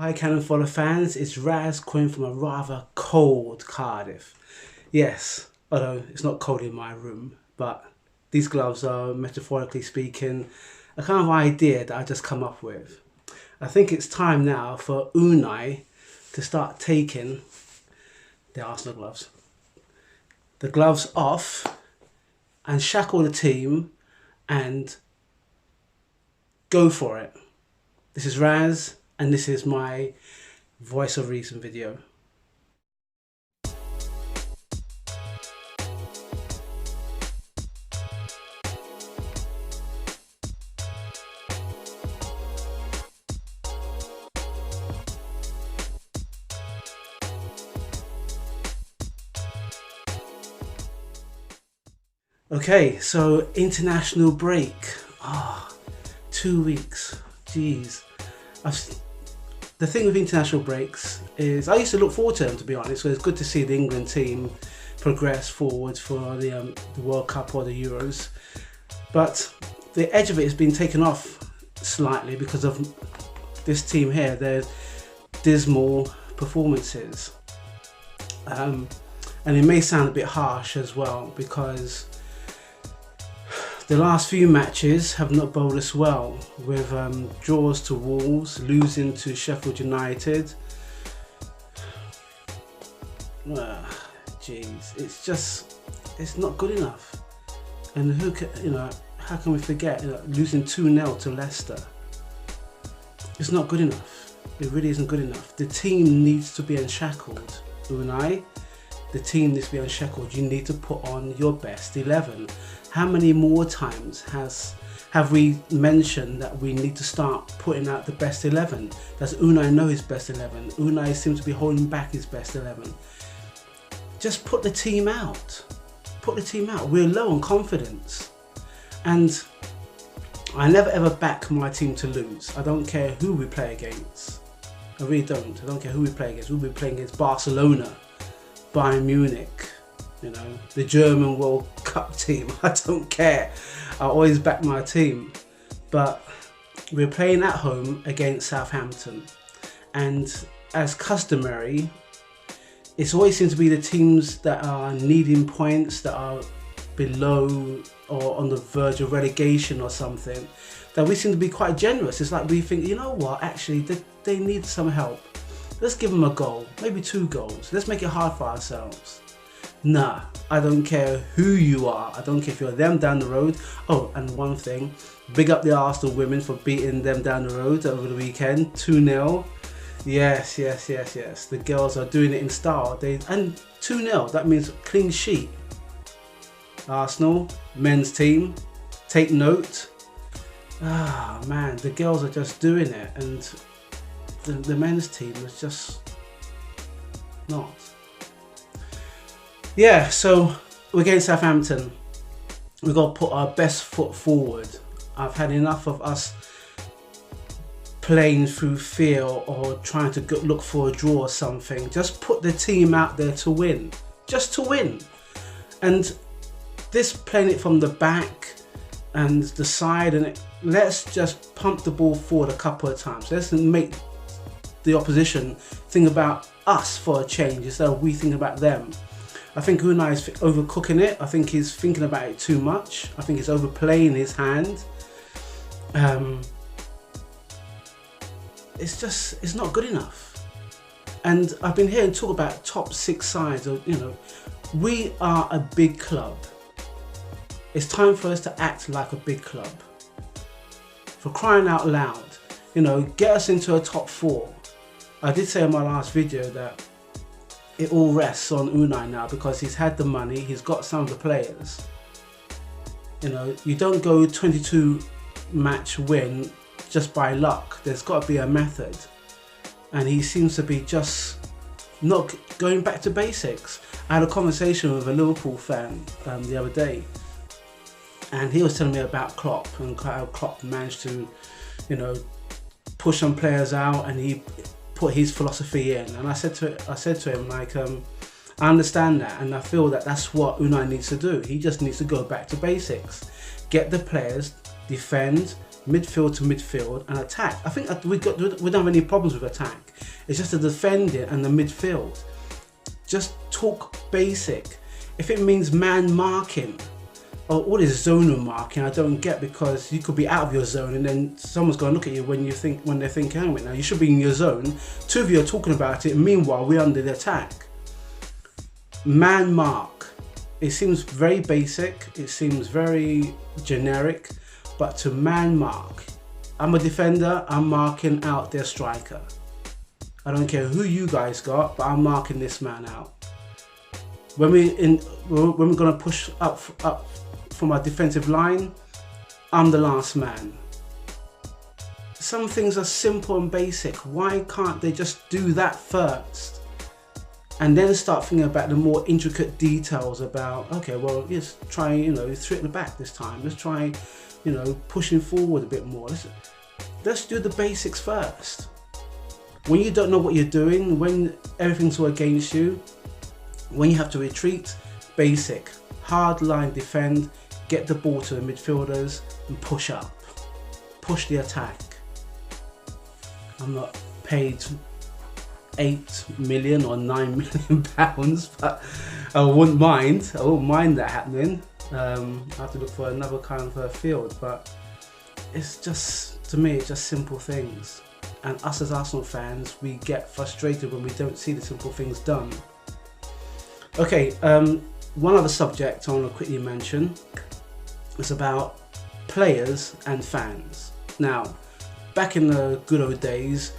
Hi Cannon Fodder fans, it's Raz calling from a rather cold Cardiff. Yes, although it's not cold in my room, but these gloves are, metaphorically speaking, a kind of idea that I just come up with. I think it's time now for UNAI to start taking the Arsenal gloves. The gloves off and shackle the team and go for it. This is Raz and this is my Voice of Reason video. Okay, so international break. 2 weeks. Jeez. The thing with international breaks is I used to look forward to them, to be honest. So it's good to see the England team progress forward for the World Cup or the Euros. But the edge of it has been taken off slightly because of this team here. Their dismal performances. And it may sound a bit harsh as well because the last few matches have not bowled us well, with draws to Wolves, losing to Sheffield United. Jeez, it's not good enough. And how can we forget losing 2-0 to Leicester? It's not good enough. It really isn't good enough. The team needs to be unshackled. UNAI, the team needs to be unshackled. You need to put on your best 11. How many more times have we mentioned that we need to start putting out the best 11? Does UNAI know his best 11? UNAI seems to be holding back his best 11. Just put the team out. Put the team out. We're low on confidence. And I never ever back my team to lose. I don't care who we play against. I really don't. I don't care who we play against. We'll be playing against Barcelona, Bayern Munich, the German World Cup team. I don't care. I always back my team. But we're playing at home against Southampton. And as customary, it always seems to be the teams that are needing points, that are below or on the verge of relegation or something, that we seem to be quite generous. It's like we think, you know what, actually they need some help. Let's give them a goal, maybe 2 goals. Let's make it hard for ourselves. Nah, I don't care who you are. I don't care if you're them down the road. Oh, and one thing, big up the Arsenal women for beating them down the road over the weekend, 2-0. Yes. The girls are doing it in style. And 2-0, that means clean sheet. Arsenal, men's team, take note. Man, the girls are just doing it, and the men's team is just not. Yeah, so we're against Southampton. We've got to put our best foot forward. I've had enough of us playing through fear or trying to look for a draw or something. Just put the team out there to win. Just to win. And this playing it from the back and the side, and let's just pump the ball forward a couple of times. Let's make the opposition think about us for a change instead of we think about them. I think UNAI is overcooking it. I think he's thinking about it too much. I think he's overplaying his hand. It's not good enough. And I've been hearing talk about top 6 sides. We are a big club. It's time for us to act like a big club. For crying out loud, get us into a top 4. I did say in my last video that it all rests on UNAI now because he's had the money, he's got some of the players. You don't go 22 match win just by luck. There's got to be a method. And he seems to be just not going back to basics. I had a conversation with a Liverpool fan the other day, and he was telling me about Klopp and how Klopp managed to, push some players out, and he put his philosophy in. And I said to him, like, I understand that, and I feel that that's what UNAI needs to do. He just needs to go back to basics, get the players, defend, midfield to midfield, and attack. I think we don't have any problems with attack. It's just the defending and the midfield. Just talk basic. If it means man marking, or all this zonal marking, I don't get, because you could be out of your zone and then someone's going to look at you when they're thinking, hang on, now you should be in your zone. Two of you are talking about it. Meanwhile, we're under the attack. Man mark. It seems very basic. It seems very generic, but to man mark, I'm a defender. I'm marking out their striker. I don't care who you guys got, but I'm marking this man out. When we're gonna push up from our defensive line, I'm the last man. Some things are simple and basic. Why can't they just do that first? And then start thinking about the more intricate details about, okay, well, let's try, three at the back this time. Let's try, pushing forward a bit more. Let's do the basics first. When you don't know what you're doing, when everything's all against you, when you have to retreat, basic, hard line defend, get the ball to the midfielders and push up, push the attack. I'm not paid 8 million or 9 million pounds, but I wouldn't mind that happening. I have to look for another kind of a field, but it's just, to me, it's just simple things. And us as Arsenal fans, we get frustrated when we don't see the simple things done. Okay, one other subject I want to quickly mention is about players and fans. Now, back in the good old days,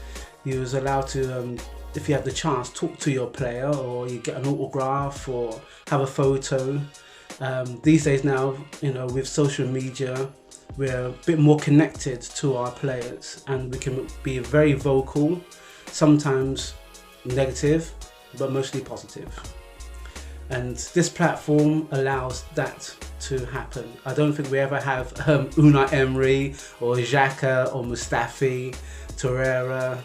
you was allowed to, if you had the chance, talk to your player, or you get an autograph or have a photo. These days now, with social media, we're a bit more connected to our players, and we can be very vocal, sometimes negative, but mostly positive. And this platform allows that to happen. I don't think we ever have UNAI Emery or Xhaka or Mustafi, Torreira,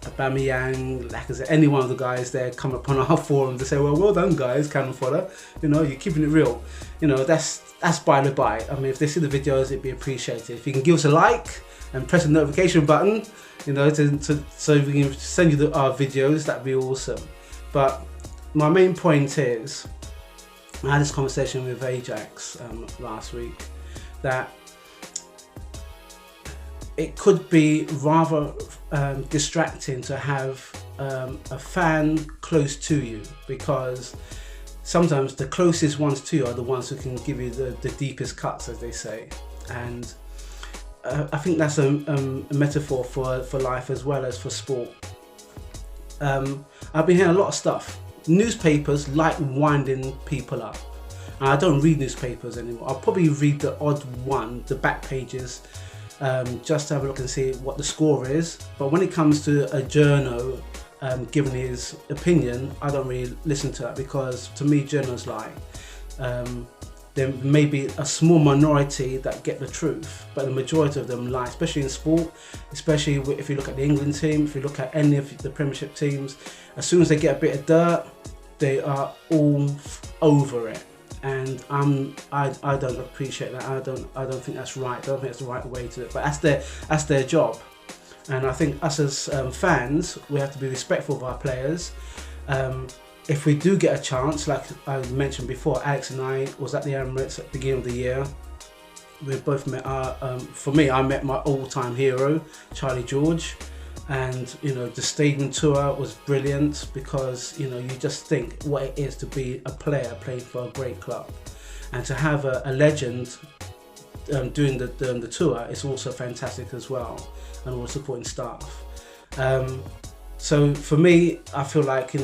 Aubameyang, Lacazette, any one of the guys there come upon our forum to say, well done guys, Canon Fodder, you're keeping it real. That's by the by. I mean, if they see the videos, it'd be appreciated. If you can give us a like and press the notification button, so we can send you our videos, that'd be awesome. But my main point is, I had this conversation with Ajax last week, that it could be rather distracting to have a fan close to you, because sometimes the closest ones to you are the ones who can give you the deepest cuts, as they say. And I think that's a metaphor for life as well as for sport. I've been hearing a lot of stuff. Newspapers like winding people up. And I don't read newspapers anymore. I'll probably read the odd one, the back pages, just to have a look and see what the score is. But when it comes to a journo giving his opinion, I don't really listen to that, because to me, journos lie. There may be a small minority that get the truth, but the majority of them lie, especially in sport, especially if you look at the England team, if you look at any of the Premiership teams. As soon as they get a bit of dirt, they are all over it. And I don't appreciate that. I don't think that's right. I don't think that's the right way to do it. But that's their job. And I think us as fans, we have to be respectful of our players. If we do get a chance, like I mentioned before, Alex and I was at the Emirates at the beginning of the year. We both met for me, I met my all-time hero, Charlie George. And the stadium tour was brilliant, because you just think what it is to be a player playing for a great club, and to have a legend doing the tour is also fantastic as well, and all supporting staff. So for me, I feel like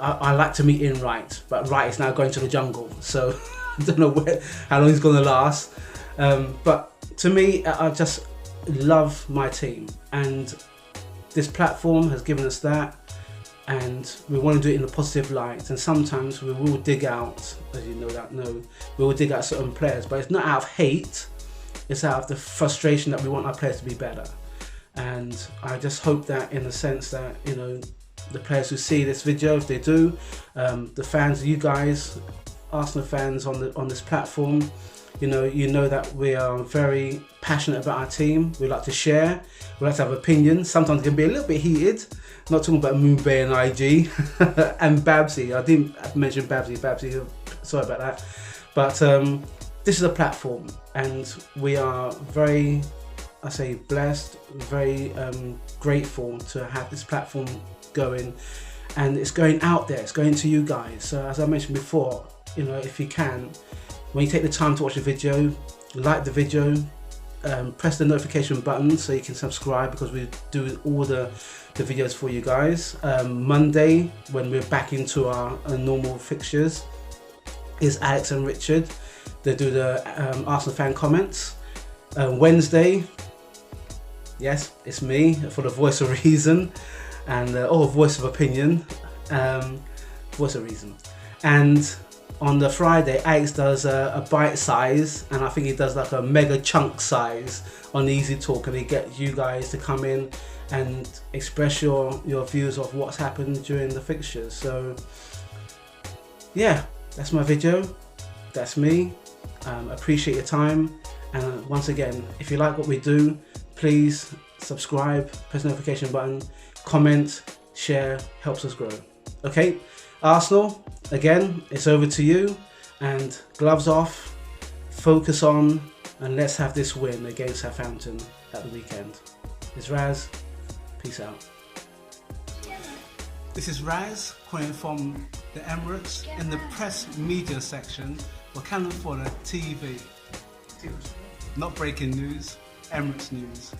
I like to meet in Wright, but Wright is now going to the jungle, so I don't know how long he's going to last. But to me, I just love my team, and this platform has given us that, and we want to do it in a positive light. And sometimes we will dig out, as you know, we will dig out certain players, but it's not out of hate, it's out of the frustration that we want our players to be better. And I just hope that, in the sense that, the players who see this video, if they do, the fans, you guys, Arsenal fans on this platform, you know that we are very passionate about our team. We like to share, we like to have opinions. Sometimes it can be a little bit heated. Not talking about Moonbay and IG and Babsy. I didn't mention Babsy, sorry about that. But this is a platform, and we are very, I say, blessed, very grateful to have this platform going, and it's going out there, it's going to you guys. So as I mentioned before, if you can, when you take the time to watch the video, like the video, press the notification button so you can subscribe, because we do all the videos for you guys. Monday, when we're back into our normal fixtures, is Alex and Richard. They do the Arsenal fan comments. Wednesday, yes, it's me for the voice of reason, and voice of opinion, voice of reason. And on the Friday, Alex does a bite size, and I think he does like a mega chunk size on Easy Talk, and he gets you guys to come in and express your views of what's happened during the fixtures. So yeah, that's my video, that's me. Appreciate your time, and once again, if you like what we do, please subscribe, press the notification button, comment, share, helps us grow. Okay, Arsenal, again, it's over to you, and gloves off, focus on, and let's have this win against Southampton at the weekend. It's Raz, peace out. This is Raz calling from the Emirates in the press media section for Fodder TV. Not breaking news, Emirates news.